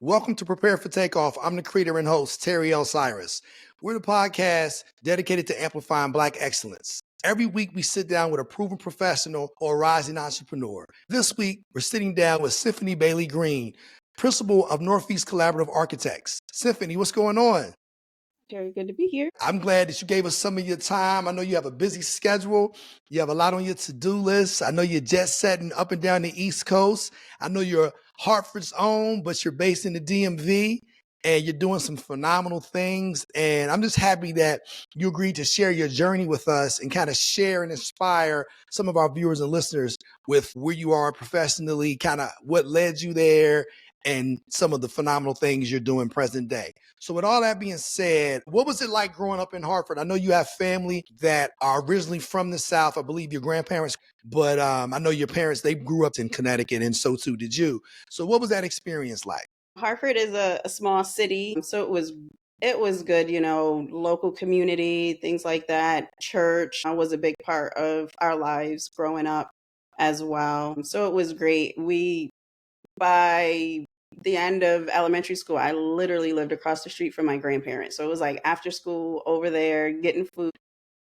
Welcome to Prepare For Takeoff. I'm the creator and host, Terry L. Cyrus. We're the podcast dedicated to amplifying Black excellence. Every week, we sit down with a proven professional or a rising entrepreneur. This week, we're sitting down with Synfoni Bailey-Green, principal of Northeast Collaborative Architects. Synfoni, what's going on? Very good to be here. I'm glad that you gave us some of your time. I know you have a busy schedule. You have a lot on your to-do list. I know you're jet setting up and down the East Coast. I know you're Hartford's own, but you're based in the DMV and you're doing some phenomenal things. And I'm just happy that you agreed to share your journey with us and kind of share and inspire some of our viewers and listeners with where you are professionally, kind of what led you there, and some of the phenomenal things you're doing present day. So with all that being said, what was it like growing up in Hartford? I know you have family that are originally from the South. I believe your grandparents, but I know your parents, they grew up in Connecticut, and so too did you. So what was that experience like? Hartford is a small city, so it was good, local community, things like that. Church was a big part of our lives growing up as well. So it was great. By the end of elementary school, I literally lived across the street from my grandparents. So it was like after school over there getting food.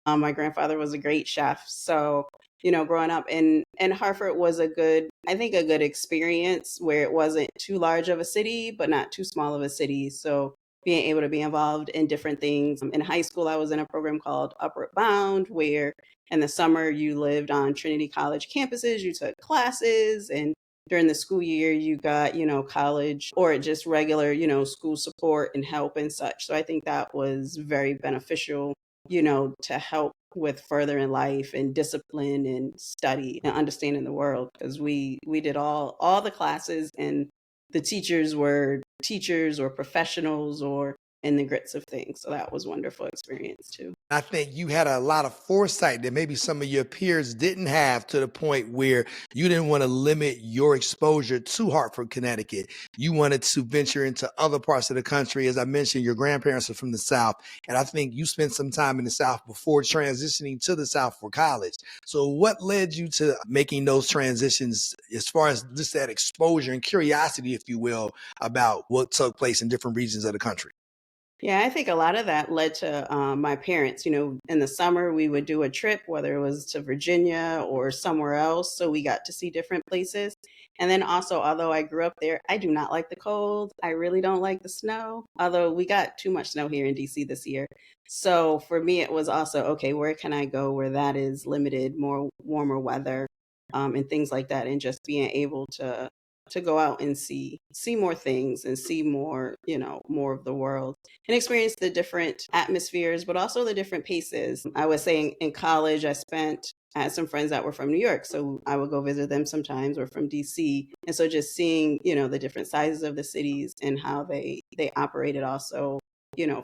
My grandfather was a great chef. So, growing up in Hartford was a good experience where it wasn't too large of a city, but not too small of a city. So being able to be involved in different things. In high school, I was in a program called Upward Bound, where in the summer you lived on Trinity College campuses, you took classes, and during the school year, you got, college or just regular, school support and help and such. So I think that was very beneficial, to help with further in life and discipline and study and understanding the world, because we did all the classes, and the teachers were teachers or professionals or in the grits of things. So that was a wonderful experience too. I think you had a lot of foresight that maybe some of your peers didn't have, to the point where you didn't want to limit your exposure to Hartford, Connecticut. You wanted to venture into other parts of the country. As I mentioned, your grandparents are from the South, and I think you spent some time in the South before transitioning to the South for college. So what led you to making those transitions as far as just that exposure and curiosity, if you will, about what took place in different regions of the country? Yeah, I think a lot of that led to my parents. In the summer, we would do a trip, whether it was to Virginia or somewhere else. So we got to see different places. And then also, although I grew up there, I do not like the cold. I really don't like the snow, although we got too much snow here in DC this year. So for me, it was also, okay, where can I go where that is limited, more warmer weather, and things like that, and just being able to go out and see more things and see more, more of the world and experience the different atmospheres, but also the different paces. I was saying in college, I had some friends that were from New York, so I would go visit them sometimes, or from DC. And so just seeing, the different sizes of the cities and how they operated also,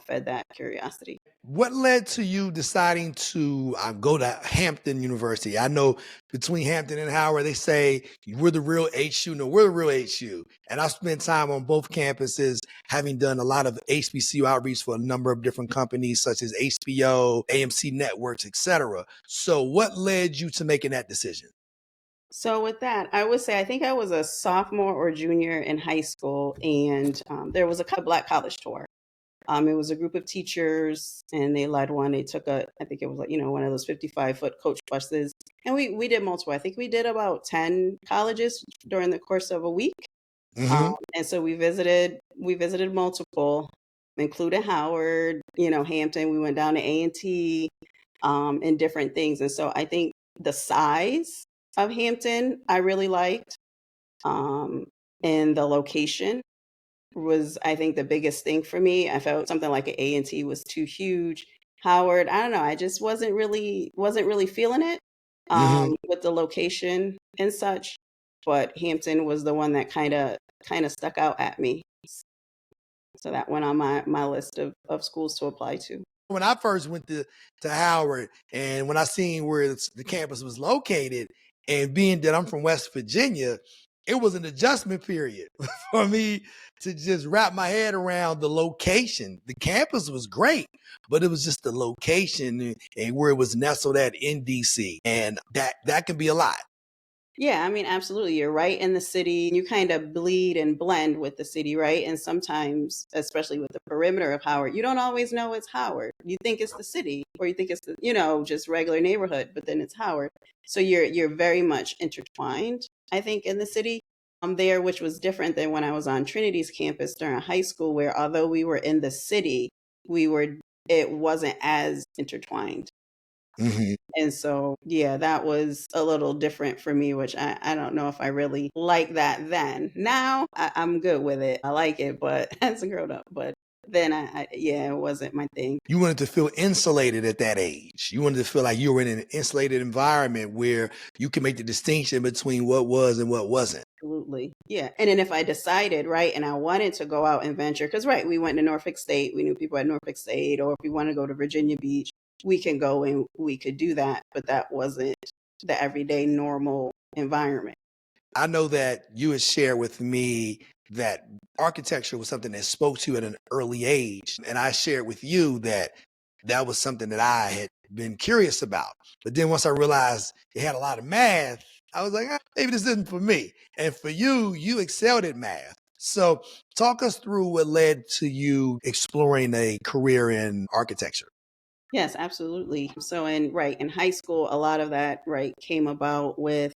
fed that curiosity. What led to you deciding to go to Hampton University? I know between Hampton and Howard, they say we're the real HU. No, we're the real HU. And I spent time on both campuses, having done a lot of HBCU outreach for a number of different companies, such as HBO, AMC Networks, etc. So what led you to making that decision? So with that, I would say I think I was a sophomore or junior in high school, and there was a Black college tour. It was a group of teachers, and they led one. They took I think it was like, one of those 55-foot coach buses. And we did multiple. I think we did about 10 colleges during the course of a week. And so we visited multiple, including Howard, Hampton. We went down to A&T, and different things. And so I think the size of Hampton I really liked, and the location was, I think, the biggest thing for me. I felt something like an A&T was too huge. Howard, I don't know, I just wasn't really feeling it with the location and such. But Hampton was the one that kind of stuck out at me. So that went on my list of schools to apply to. When I first went to Howard, and when I seen where the campus was located, and being that I'm from West Virginia, it was an adjustment period for me to just wrap my head around the location. The campus was great, but it was just the location and where it was nestled at in DC. And that can be a lot. Yeah, I mean, absolutely. You're right in the city. You kind of bleed and blend with the city, right? And sometimes, especially with the perimeter of Howard, you don't always know it's Howard. You think it's the city, or you think it's the, just regular neighborhood, but then it's Howard. So you're very much intertwined, I think, in the city. There, which was different than when I was on Trinity's campus during high school, where although we were in the city, we were it wasn't as intertwined. Hmm. And so, yeah, that was a little different for me, which I don't know if I really like that then. Now I'm good with it. I like it, but as a grown up, but then yeah, it wasn't my thing. You wanted to feel insulated at that age. You wanted to feel like you were in an insulated environment where you can make the distinction between what was and what wasn't. Absolutely. Yeah. And then if I decided, right, and I wanted to go out and venture, because, right, we went to Norfolk State, we knew people at Norfolk State, or if we want to go to Virginia Beach, we can go and we could do that. But that wasn't the everyday normal environment. I know that you had shared with me that architecture was something that spoke to you at an early age. And I shared with you that that was something that I had been curious about. But then once I realized it had a lot of math, I was like, maybe this isn't for me. And for you, you excelled at math. So talk us through what led to you exploring a career in architecture. Yes, absolutely. So in high school, a lot of that, right, came about with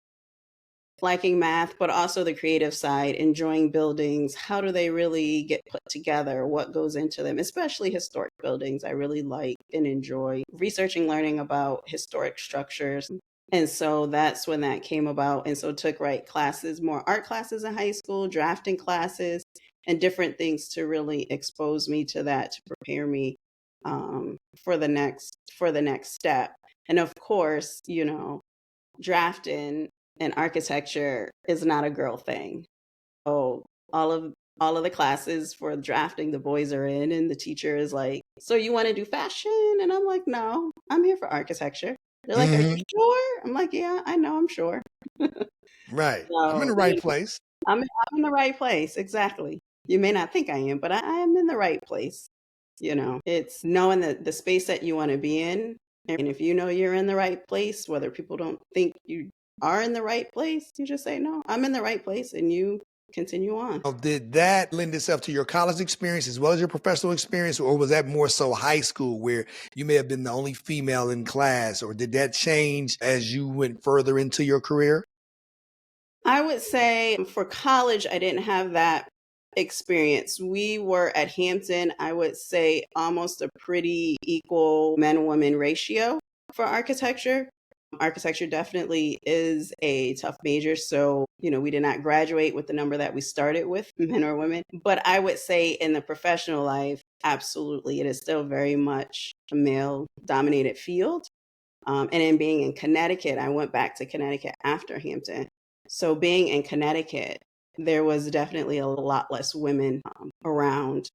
liking math, but also the creative side, enjoying buildings. How do they really get put together? What goes into them, especially historic buildings? I really like and enjoy researching, learning about historic structures. And so that's when that came about. And so took classes, more art classes in high school, drafting classes, and different things to really expose me to that, to prepare me for the next step. And of course, drafting and architecture is not a girl thing. So all of the classes for drafting, the boys are in, and the teacher is like, "So you want to do fashion?" And I'm like, "No, I'm here for architecture." They're like, "Are you Hmm. sure?" I'm like, "Yeah, I know, I'm sure." Right. I'm in So the right place. I'm in the right place. Exactly. You may not think I am, but I am in the right place. It's knowing the space that you want to be in. And if you know you're in the right place, whether people don't think you are in the right place, you just say, no, I'm in the right place, and you continue on. Did that lend itself to your college experience as well as your professional experience, or was that more so high school where you may have been the only female in class, or did that change as you went further into your career? I would say for college, I didn't have that experience. We were at Hampton, I would say almost a pretty equal men woman ratio for architecture. Architecture definitely is a tough major. So, we did not graduate with the number that we started with, men or women. But I would say in the professional life, absolutely, it is still very much a male dominated field. And in being in Connecticut, I went back to Connecticut after Hampton. So being in Connecticut, there was definitely a lot less women around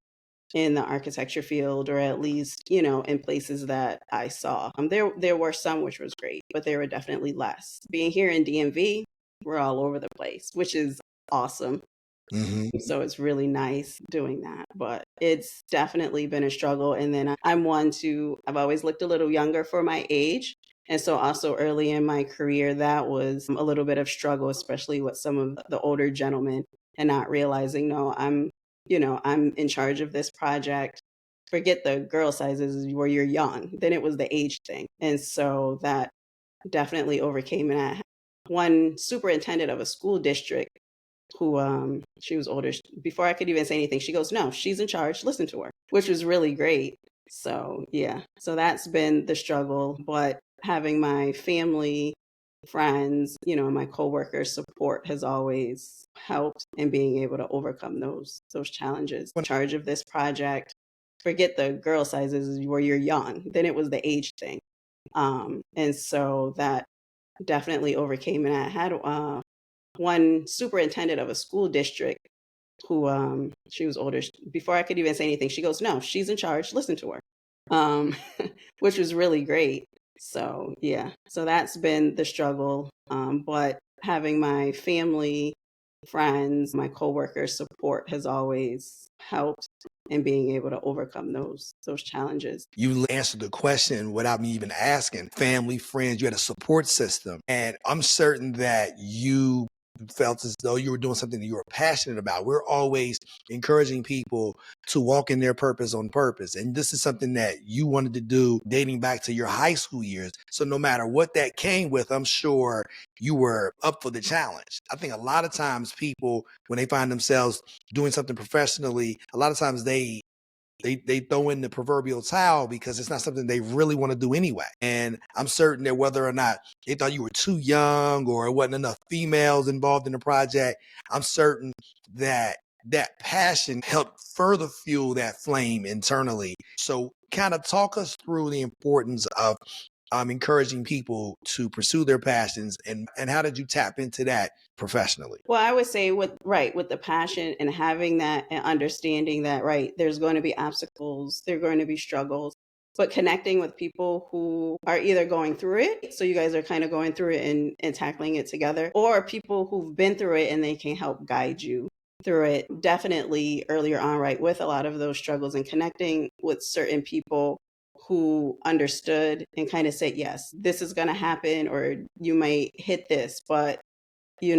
in the architecture field, or at least, in places that I saw. There were some, which was great, but there were definitely less. Being here in DMV, we're all over the place, which is awesome. Hmm. So it's really nice doing that, but it's definitely been a struggle. And then I've always looked a little younger for my age. And so also early in my career, that was a little bit of struggle, especially with some of the older gentlemen, and not realizing, no, I'm in charge of this project. Forget the girl sizes where you're young. Then it was the age thing. And so that definitely overcame it. I had one superintendent of a school district who she was older. Before I could even say anything, she goes, "No, she's in charge. Listen to her," which was really great. So yeah, so that's been the struggle. But having my family, friends, my coworkers support has always helped in being able to overcome those challenges. In charge of this project, forget the girl sizes where you're young. Then it was the age thing. And so that definitely overcame it. I had one superintendent of a school district who she was older. Before I could even say anything, she goes, "No, she's in charge. Listen to her," um, which was really great. So yeah, so that's been the struggle. But having my family, friends, my coworkers support has always helped and being able to overcome those challenges. You answered the question without me even asking. Family, friends, you had a support system. And I'm certain that you felt as though you were doing something that you were passionate about. We're always encouraging people to walk in their purpose on purpose. And this is something that you wanted to do dating back to your high school years. So no matter what that came with, I'm sure you were up for the challenge. I think a lot of times people, when they find themselves doing something professionally, a lot of times they throw in the proverbial towel because it's not something they really want to do anyway. And I'm certain that whether or not they thought you were too young or it wasn't enough females involved in the project, I'm certain that that passion helped further fuel that flame internally. So kind of talk us through the importance of encouraging people to pursue their passions, and how did you tap into that professionally? Well, I would say with the passion and having that and understanding that, right, there's going to be obstacles, there are going to be struggles, but connecting with people who are either going through it, so you guys are kind of going through it and tackling it together, or people who've been through it and they can help guide you through it. Definitely earlier on, right, with a lot of those struggles and connecting with certain people who understood and kind of said, yes, this is going to happen, or you might hit this, but you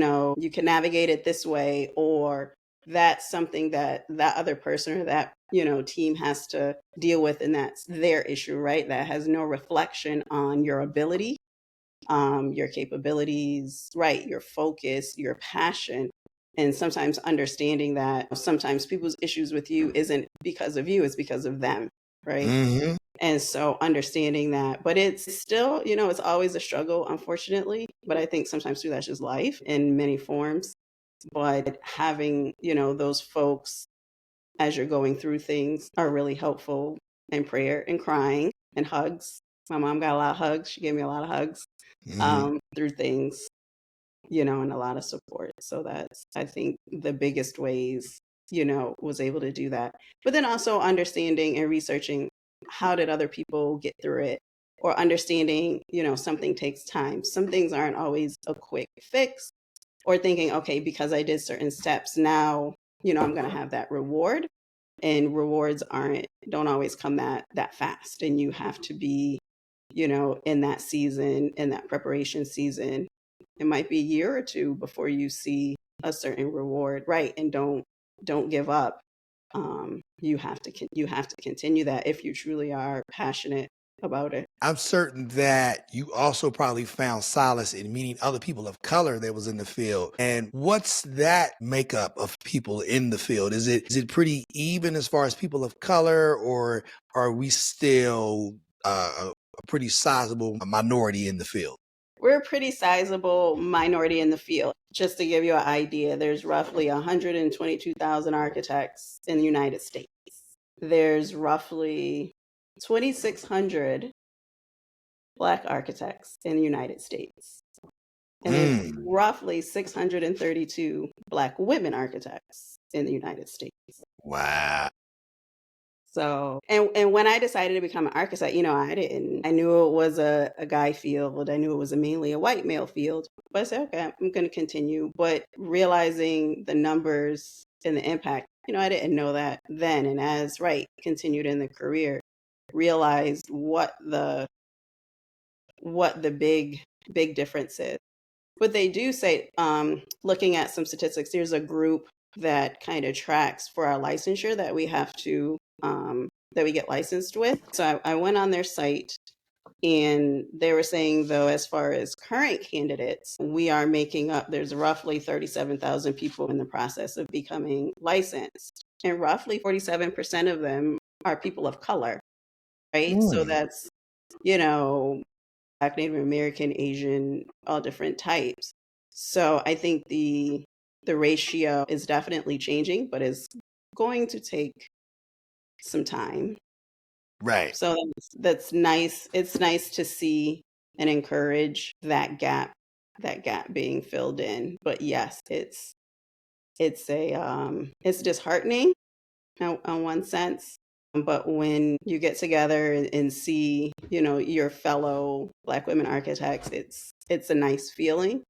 can navigate it this way, or that's something that that other person or that, team has to deal with, and that's their issue, right? That has no reflection on your ability, your capabilities, right? Your focus, your passion. And sometimes understanding that sometimes people's issues with you isn't because of you, it's because of them, right? Mm-hmm. And so understanding that, but it's still, it's always a struggle, unfortunately. But I think sometimes too, that's just life in many forms. But having, those folks as you're going through things are really helpful, and prayer and crying and hugs. My mom got a lot of hugs. She gave me a lot of hugs Mm-hmm. through things, and a lot of support. So that's, I think, the biggest ways, was able to do that. But then also understanding and researching how did other people get through it, or understanding, something takes time. Some things aren't always a quick fix, or thinking, okay, because I did certain steps, now, I'm going to have that reward. And rewards don't always come that fast. And you have to be, in that season, in that preparation season. It might be a year or two before you see a certain reward, right? And don't give up. You have to continue that if you truly are passionate about it. I'm certain that you also probably found solace in meeting other people of color that was in the field. And what's that makeup of people in the field? Is it pretty even as far as people of color, or are we still a pretty sizable minority in the field? We're a pretty sizable minority in the field. Just to give you an idea, there's roughly 122,000 architects in the United States. There's roughly 2,600 Black architects in the United States. And there's roughly 632 Black women architects in the United States. Wow. So, and when I decided to become an architect, I knew it was a guy field. I knew it was mainly a white male field. But I said, okay, I'm going to continue. But realizing the numbers and the impact, I didn't know that then. And as, continued in the career, realized what the big difference is. But they do say, looking at some statistics, there's a group that kind of tracks for our licensure that we have to, that we get licensed with. So I went on their site, and they were saying, though, as far as current candidates, we are making up, there's roughly 37,000 people in the process of becoming licensed. And roughly 47% of them are people of color, right? So that's, Black, Native American, Asian, all different types. So I think the ratio is definitely changing, but is going to take some time. Right. So that's nice. It's nice to see and encourage that gap being filled in. But yes, it's it's disheartening on one sense. But when you get together and see, your fellow Black women architects, it's a nice feeling.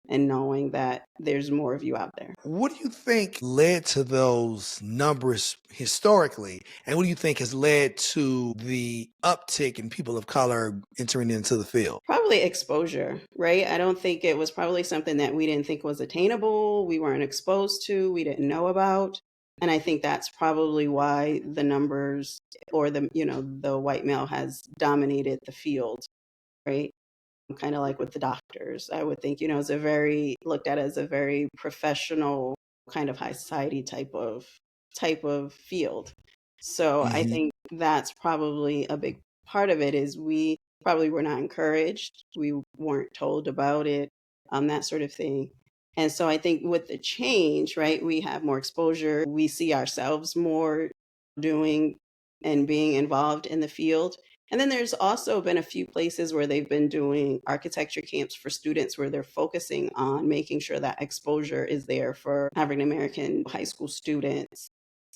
and knowing that there's more of you out there. What do you think led to those numbers historically? And what do you think has led to the uptick in people of color entering into the field? Probably exposure, right? I don't think it was probably something that we didn't think was attainable, we weren't exposed to, we didn't know about. And I think that's probably why the numbers or the white male has dominated the field, right? Kind of like with the doctors. I would think, it's looked at as a very professional kind of high society type of field. So I Mhm. think that's probably a big part of it is we probably were not encouraged. We weren't told about it, that sort of thing. And so I think with the change, right, we have more exposure. We see ourselves more doing and being involved in the field. And then there's also been a few places where they've been doing architecture camps for students where they're focusing on making sure that exposure is there for African American high school students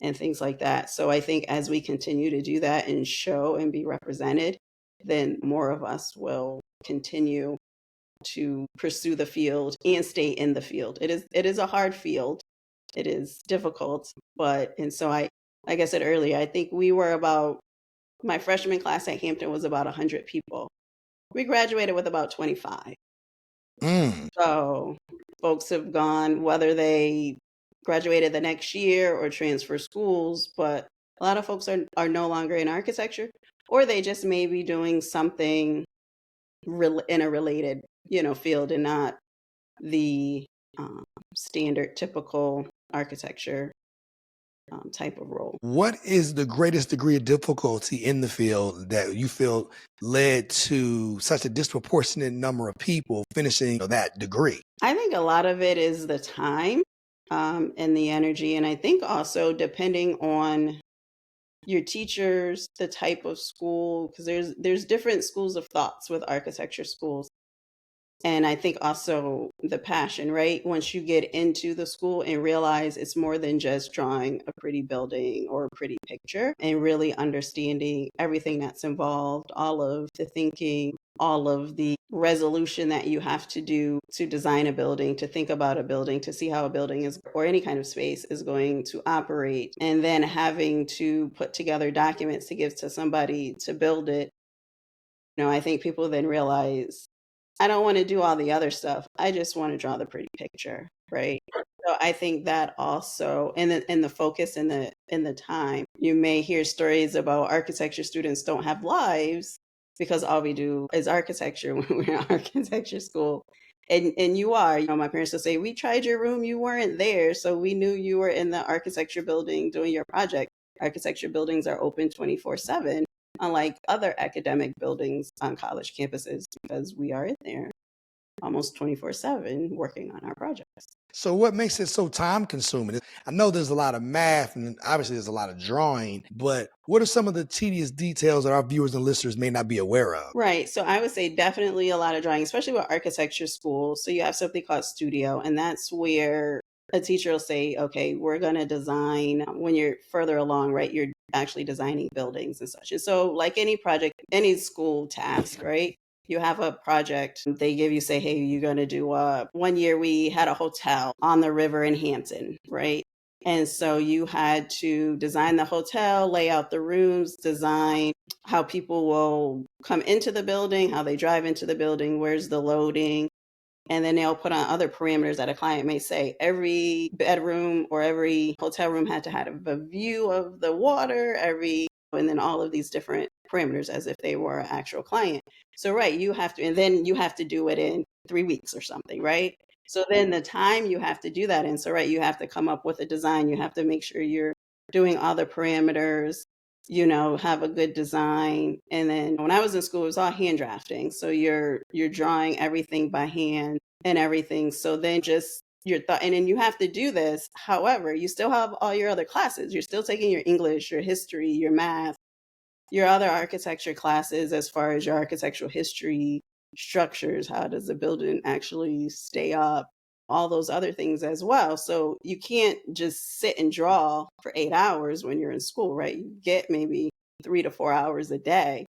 and things like that. So I think as we continue to do that and show and be represented, then more of us will continue to pursue the field and stay in the field. It is a hard field. It is difficult, and so like I said earlier, I think we were about my freshman class at Hampton was about 100 people. We graduated with about 25. Mm. So folks have gone, whether they graduated the next year or transfer schools, but a lot of folks are no longer in architecture, or they just may be doing something in a related, field and not the standard typical architecture type of role. What is the greatest degree of difficulty in the field that you feel led to such a disproportionate number of people finishing that degree? I think a lot of it is the time and the energy. And I think also depending on your teachers, the type of school, because there's different schools of thoughts with architecture schools. And I think also the passion, right? Once you get into the school and realize it's more than just drawing a pretty building or a pretty picture and really understanding everything that's involved, all of the thinking, all of the resolution that you have to do to design a building, to think about a building, to see how a building is or any kind of space is going to operate, and then having to put together documents to give to somebody to build it. I think people then realize I don't want to do all the other stuff. I just want to draw the pretty picture, right? So I think that also, and the focus and the time. You may hear stories about architecture students don't have lives because all we do is architecture when we're in architecture school. And you are, my parents will say, we tried your room, you weren't there, so we knew you were in the architecture building doing your project. Architecture buildings are open 24/7 unlike other academic buildings on college campuses, because we are in there almost 24/7 working on our projects. So what makes it so time consuming? I know there's a lot of math and obviously there's a lot of drawing, but what are some of the tedious details that our viewers and listeners may not be aware of? Right. So I would say definitely a lot of drawing, especially with architecture school. So you have something called studio, and that's where a teacher will say, okay, we're going to design when you're further along, right? You're actually designing buildings and such. And so, like any project, any school task, right? You have a project, they give you, say, hey, you're going to do one year we had a hotel on the river in Hampton, right? And so you had to design the hotel, lay out the rooms, design how people will come into the building, how they drive into the building, where's the loading. And then they'll put on other parameters that a client may say. Every bedroom or every hotel room had to have a view of the water, and then all of these different parameters as if they were an actual client. So, right, you have to, and then you have to do it in 3 weeks or something, right? So then the time you have to do that in. So, right, you have to come up with a design. You have to make sure you're doing all the parameters, have a good design. And then when I was in school, it was all hand drafting. So you're drawing everything by hand and everything. So then just your thought, and then you have to do this. However, you still have all your other classes. You're still taking your English, your history, your math, your other architecture classes as far as your architectural history, structures, how does the building actually stay up, all those other things as well. So you can't just sit and draw for 8 hours when you're in school, right? You get maybe 3 to 4 hours a day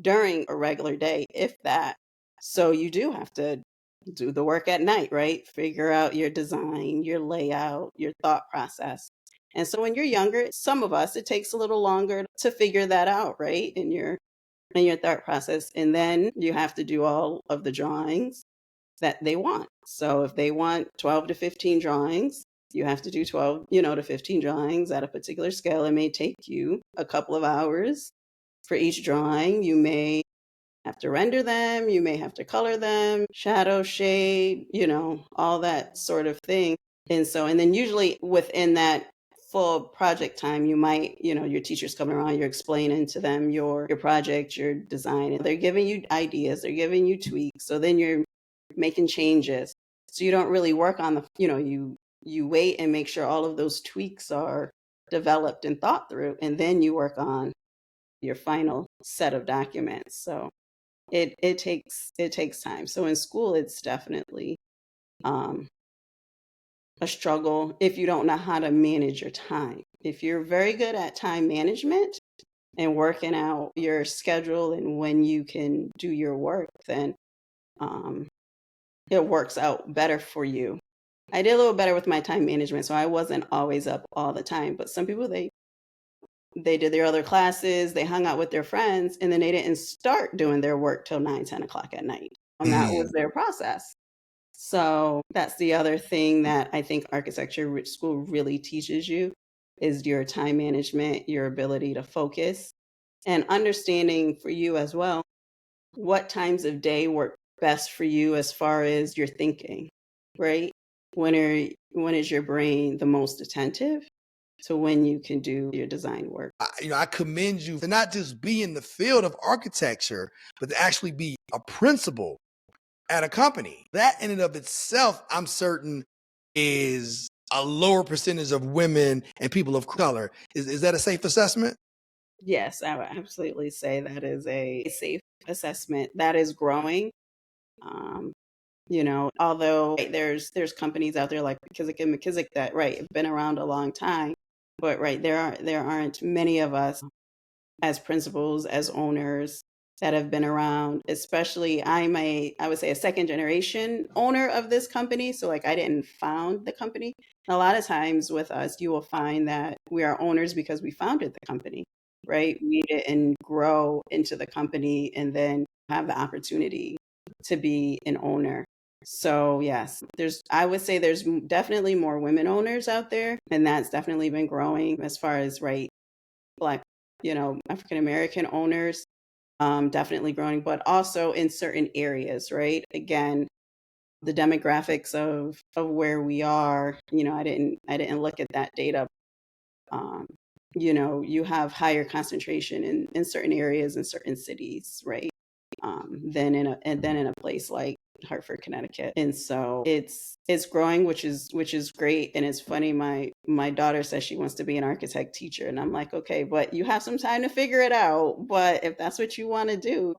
during a regular day, if that. So you do have to do the work at night, right? Figure out your design, your layout, your thought process. And so when you're younger, some of us, it takes a little longer to figure that out, right? In your thought process. And then you have to do all of the drawings that they want. So if they want 12 to 15 drawings, you have to do 12, to 15 drawings at a particular scale. It may take you a couple of hours for each drawing. You may have to render them, you may have to color them, shadow, shade, all that sort of thing. And then usually within that full project time, you might, your teacher's coming around, you're explaining to them your project, your design, and they're giving you ideas, they're giving you tweaks. So then you're making changes. So you don't really work on you wait and make sure all of those tweaks are developed and thought through, and then you work on your final set of documents. So it takes time. So in school, it's definitely um, a struggle if you don't know how to manage your time. If you're very good at time management and working out your schedule and when you can do your work, then it works out better for you. I did a little better with my time management, so I wasn't always up all the time. But some people, they did their other classes, they hung out with their friends, and then they didn't start doing their work till 9, 10 o'clock at night. And that was their process. So that's the other thing that I think architecture school really teaches you is your time management, your ability to focus, and understanding for you as well what times of day work best for you as far as your thinking, right? When is your brain the most attentive to when you can do your design work? I commend you to not just be in the field of architecture, but to actually be a principal at a company. That in and of itself, I'm certain, is a lower percentage of women and people of color. Is that a safe assessment? Yes, I would absolutely say that is a safe assessment that is growing. Um, although right, there's companies out there like McKissick and McKissick that have been around a long time, but there aren't many of us as principals, as owners that have been around. Especially I would say a second generation owner of this company. So like I didn't found the company. A lot of times with us, you will find that we are owners because we founded the company, right? We didn't grow into the company and then have the opportunity to be an owner. So yes, I would say there's definitely more women owners out there, and that's definitely been growing as far as Black, African American owners, definitely growing, but also in certain areas, right? Again, the demographics of where we are, I didn't look at that data. Um, you have higher concentration in certain areas in certain cities, right? Than in a place like Hartford, Connecticut. And so it's growing, which is great. And it's funny, my daughter says she wants to be an architect teacher. And I'm like, okay, but you have some time to figure it out. But if that's what you want to do,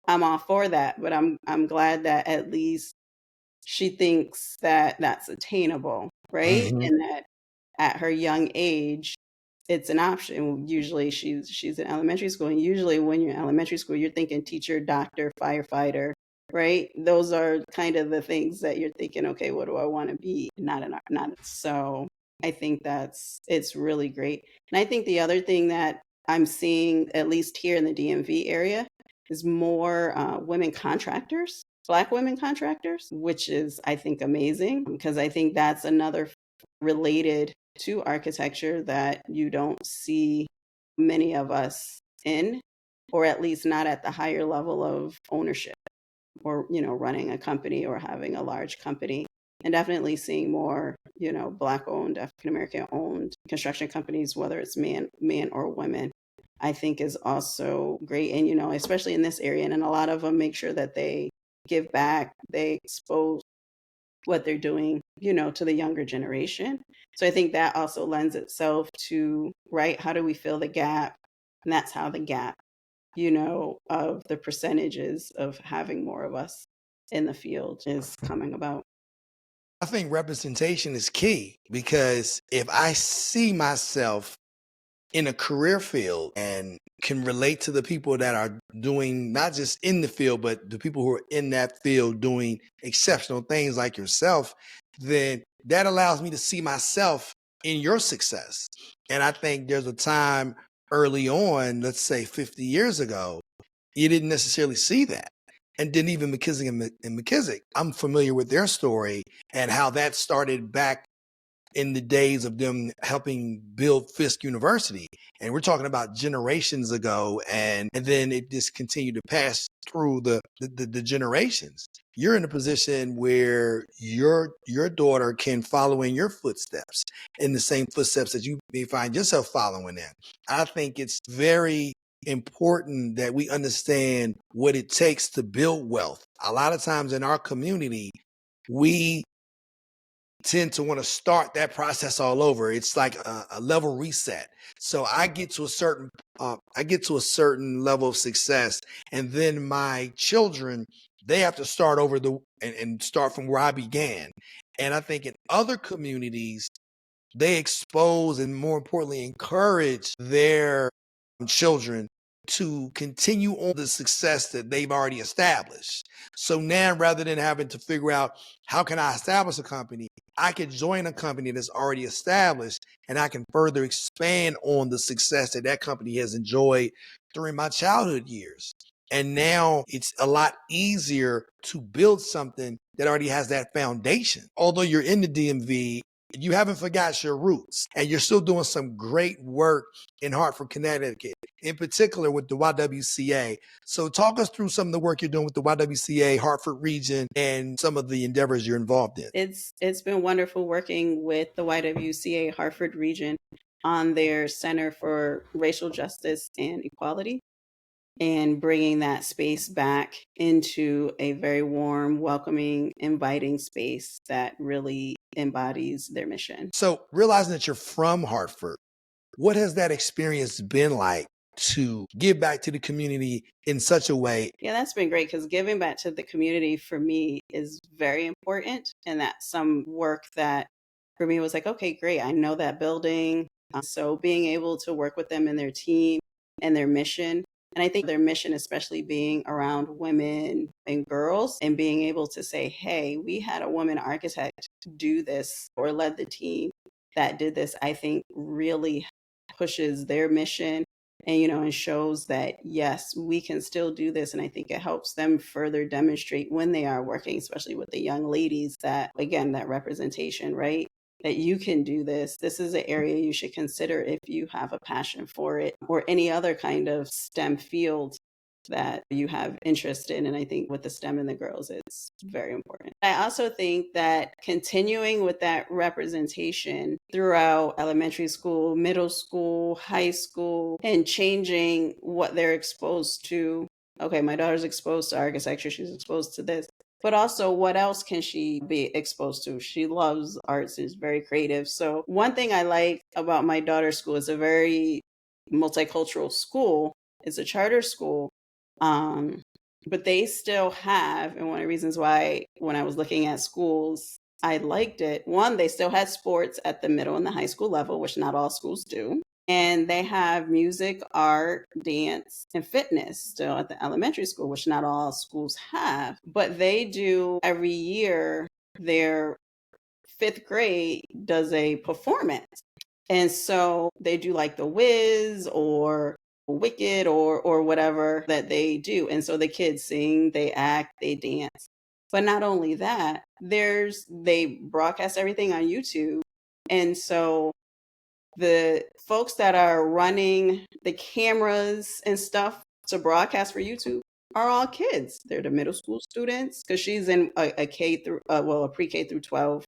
I'm all for that. But I'm glad that at least she thinks that that's attainable, right? Mhm. And that at her young age, it's an option. Usually she's in elementary school, and usually when you're in elementary school, you're thinking teacher, doctor, firefighter, right? Those are kind of the things that you're thinking, okay, what do I want to be? Not so I think it's really great. And I think the other thing that I'm seeing, at least here in the DMV area, is more women contractors, Black women contractors, which is, I think, amazing, because I think that's another related to architecture that you don't see many of us in, or at least not at the higher level of ownership, or running a company or having a large company. And definitely seeing more Black owned, African American owned construction companies, whether it's man or women, I think is also great. And especially in this area, and a lot of them make sure that they give back, they expose what they're doing, to the younger generation. So I think that also lends itself to, right, how do we fill the gap? And that's how the gap, of the percentages of having more of us in the field is coming about. I think representation is key, because if I see myself in a career field and can relate to the people that are doing not just in the field, but the people who are in that field doing exceptional things like yourself, then that allows me to see myself in your success. And I think there's a time early on, let's say 50 years ago, you didn't necessarily see that. And then even McKissick and McKissick, I'm familiar with their story and how that started back in the days of them helping build Fisk University. And we're talking about generations ago. And then it just continued to pass through the generations. You're in a position where your daughter can follow in your footsteps, in the same footsteps that you may find yourself following in. I think it's very important that we understand what it takes to build wealth. A lot of times in our community, we tend to want to start that process all over. It's like a level reset. So I get to a certain level of success, and then my children, they have to start over and start from where I began. And I think in other communities, they expose and, more importantly, encourage their children to continue on the success that they've already established. So now, rather than having to figure out how can I establish a company, I can join a company that's already established, and I can further expand on the success that that company has enjoyed during my childhood years. And now it's a lot easier to build something that already has that foundation. Although you're in the DMV, you haven't forgot your roots, and you're still doing some great work in Hartford, Connecticut, in particular with the YWCA. So talk us through some of the work you're doing with the YWCA Hartford Region and some of the endeavors you're involved in. It's been wonderful working with the YWCA Hartford Region on their Center for Racial Justice and Equality, and bringing that space back into a very warm, welcoming, inviting space that really embodies their mission. So realizing that you're from Hartford, what has that experience been like to give back to the community in such a way? Yeah, that's been great, because giving back to the community for me is very important. And that's some work that for me was like, okay, great. I know that building. So being able to work with them and their team and their mission. And I think their mission, especially being around women and girls, and being able to say, hey, we had a woman architect do this or led the team that did this, I think really pushes their mission, and and shows that yes, we can still do this. And I think it helps them further demonstrate when they are working, especially with the young ladies, that again, that representation, right? That you can do this. This is an area you should consider if you have a passion for it, or any other kind of STEM field that you have interest in. And I think with the STEM and the girls, it's very important. I also think that continuing with that representation throughout elementary school, middle school, high school, and changing what they're exposed to. Okay, my daughter's exposed to architecture, she's exposed to this, but also what else can she be exposed to? She loves arts, is very creative. So one thing I like about my daughter's school is a very multicultural school. It's a charter school. But they still have, and one of the reasons why when I was looking at schools, I liked it. One, they still had sports at the middle and the high school level, which not all schools do. And they have music, art, dance, and fitness still at the elementary school, which not all schools have. But they do every year, their fifth grade does a performance. And so they do like the Wiz or Wicked or whatever that they do. And so the kids sing, they act, they dance. But not only that, they broadcast everything on YouTube. And so the folks that are running the cameras and stuff to broadcast for YouTube are all kids. They're the middle school students, because she's in a K through a pre-K through 12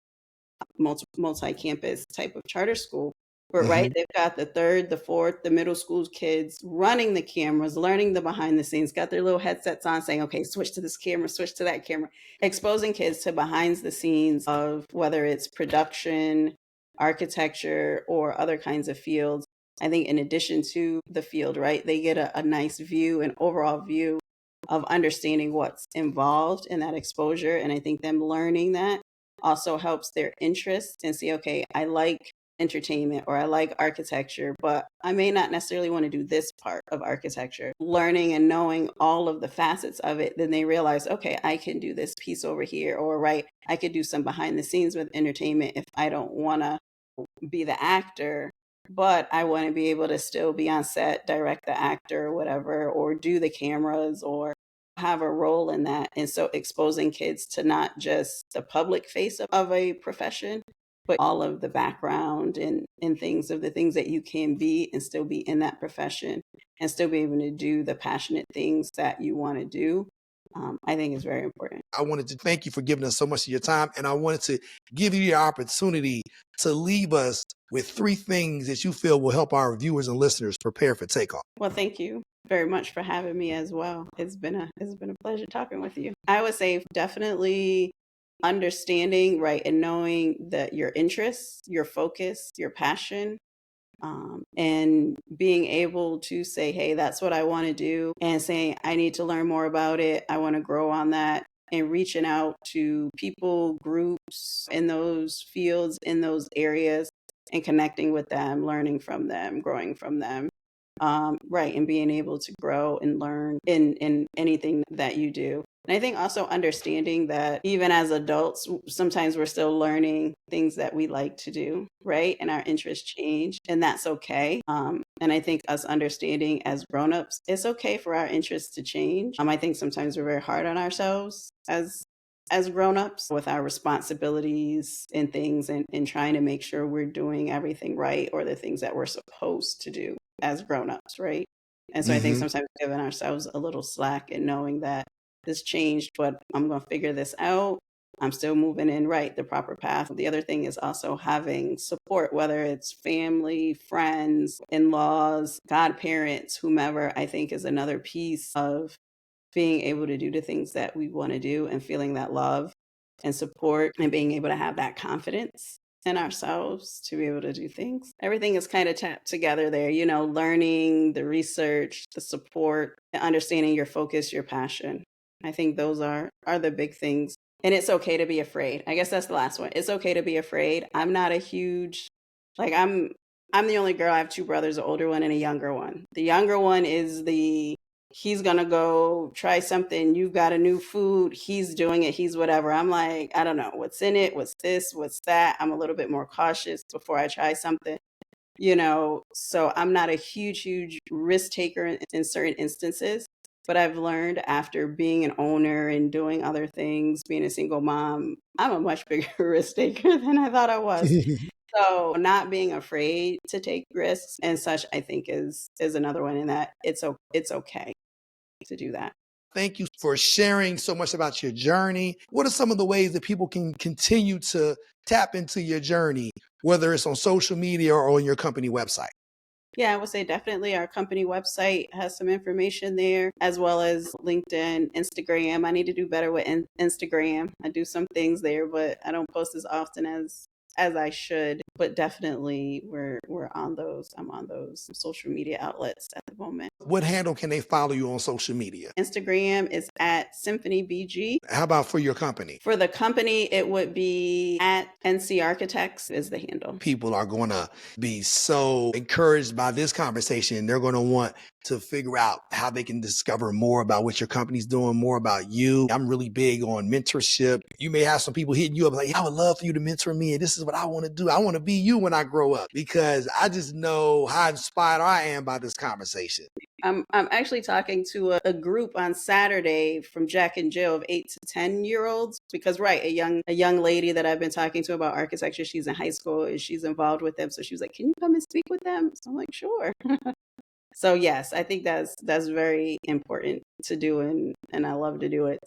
multi-campus type of charter school. But right, they've got the third, the fourth, the middle school kids running the cameras, learning the behind the scenes, got their little headsets on saying, okay, switch to this camera, switch to that camera, exposing kids to behind the scenes of whether it's production, architecture, or other kinds of fields. I think in addition to the field, right, they get a nice view, an overall view of understanding what's involved in that exposure. And I think them learning that also helps their interest and see, okay, I like entertainment or I like architecture, but I may not necessarily want to do this part of architecture. Learning and knowing all of the facets of it, then they realize, okay, I can do this piece over here, or right, I could do some behind the scenes with entertainment if I don't want to be the actor, but I want to be able to still be on set, direct the actor or whatever, or do the cameras or have a role in that. And so exposing kids to not just the public face of a profession, but all of the background and things of the things that you can be and still be in that profession and still be able to do the passionate things that you want to do, I think is very important. I wanted to thank you for giving us so much of your time, and I wanted to give you the opportunity to leave us with 3 things that you feel will help our viewers and listeners prepare for takeoff. Well, thank you very much for having me as well. It's been a pleasure talking with you. I would say definitely understanding, right, and knowing that your interests, your focus, your passion, and being able to say, hey, that's what I want to do, and saying, I need to learn more about it. I want to grow on that. And reaching out to people, groups in those fields, in those areas, and connecting with them, learning from them, growing from them. Right, and being able to grow and learn in anything that you do. And I think also understanding that even as adults, sometimes we're still learning things that we like to do, right? And our interests change, and that's okay. And I think us understanding as grown-ups, it's okay for our interests to change. I think sometimes we're very hard on ourselves as grown-ups with our responsibilities and things and trying to make sure we're doing everything right or the things that we're supposed to do as grown-ups, right? And so I think sometimes giving ourselves a little slack and knowing that this changed, but I'm going to figure this out. I'm still moving in the proper path. The other thing is also having support, whether it's family, friends, in-laws, godparents, whomever, I think is another piece of being able to do the things that we want to do and feeling that love and support and being able to have that confidence in ourselves to be able to do things. Everything is kind of tapped together there, learning, the research, the support, and understanding your focus, your passion. I think those are the big things. And it's okay to be afraid. I guess that's the last one. It's okay to be afraid. I'm not a huge, I'm the only girl. I have 2 brothers, an older one and a younger one. The younger one is he's going to go try something. You've got a new food. He's doing it. He's whatever. I'm like, I don't know what's in it. What's this? What's that? I'm a little bit more cautious before I try something, so I'm not a huge risk taker in certain instances. But I've learned after being an owner and doing other things, being a single mom, I'm a much bigger risk taker than I thought I was. So not being afraid to take risks and such, I think is another one in that it's okay to do that. Thank you for sharing so much about your journey. What are some of the ways that people can continue to tap into your journey, whether it's on social media or on your company website? Yeah, I would say definitely our company website has some information there, as well as LinkedIn, Instagram. I need to do better with Instagram. I do some things there, but I don't post as often as I should. But definitely we're on those. I'm on those social media outlets at the moment. What handle can they follow you on social media? Instagram is at Synfoni BG. How about for your company? For the company, it would be at NC Architects is the handle. People are going to be so encouraged by this conversation. They're going to want to figure out how they can discover more about what your company's doing, more about you. I'm really big on mentorship. You may have some people hitting you up like, I would love for you to mentor me, and this is what I want to do. I want to be you when I grow up, because I just know how inspired I am by this conversation. I'm actually talking to a group on Saturday from Jack and Jill of 8 to 10-year-olds, because a young lady that I've been talking to about architecture, she's in high school and she's involved with them. So she was like, can you come and speak with them? So I'm like, sure. So yes, I think that's very important to do, and I love to do it.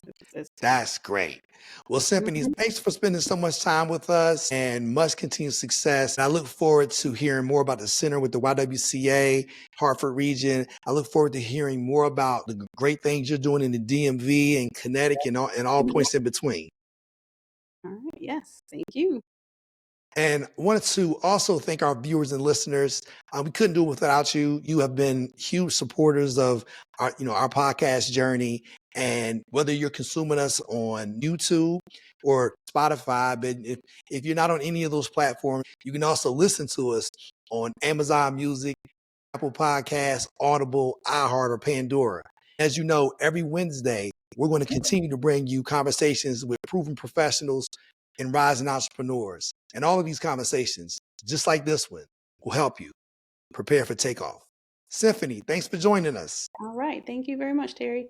That's great. Well, Synfoni, thanks for spending so much time with us, and much continued success. I look forward to hearing more about the center with the YWCA Hartford Region. I look forward to hearing more about the great things you're doing in the DMV and Connecticut and all points in between. All right. Yes. Thank you. And wanted to also thank our viewers and listeners. We couldn't do it without you. You have been huge supporters of our podcast journey. And whether you're consuming us on YouTube or Spotify, but if you're not on any of those platforms, you can also listen to us on Amazon Music, Apple Podcasts, Audible, iHeart, or Pandora. As you know, every Wednesday, we're going to continue to bring you conversations with proven professionals and rising entrepreneurs. And all of these conversations, just like this one, will help you prepare for takeoff. Synfoni, thanks for joining us. All right. Thank you very much, Terry.